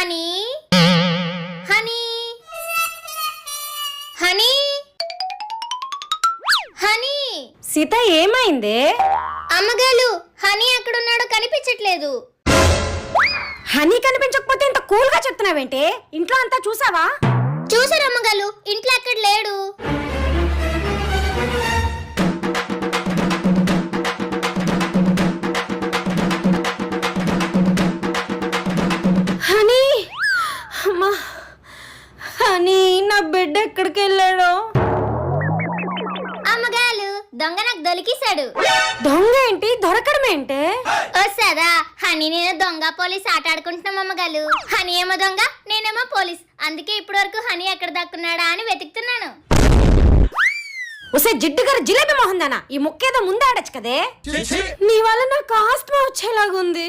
Honey honey honey honey. Sita ఏమైంది? అమ్మగారు honey ఎక్కడున్నాడో కనిపించట్లేదు. హనీ కనిపించకపోతే ఇంత కూల్ గా చెప్తున్నావేంటి? ఇంట్లో అంతా చూసావా? చూసారు అమ్మగారు, ఇంట్లో ఎక్కడ లేడు. హనీ, అమ్మా, హనీ నా బిడ్డ ఎక్కడికి వెళ్ళాడు? అమ్మగారు దొంగ నాకు దొరికేశాడు. దొంగ ఏంటి? దొరకడం ఏంటి? వస్తాదా? హనీ నేను దొంగ పోలీస్ ఆట ఆడుకుంటున్నాం అమ్మగారు. హనీ ఏమో దొంగ, నేనేమో పోలీస్. అందుకే ఇప్పటి వరకు హనీ ఎక్కడ దక్కున్నాడా అని వెతుకుతున్నాను. ఒసే జిడ్డు గారు జిలేబీ మొహందానా, ఈ ముక్కేదో ముందే ఆడచ్చు కదే. నీ వల్ల నాకు ఆస్మా వచ్చేలాగుంది.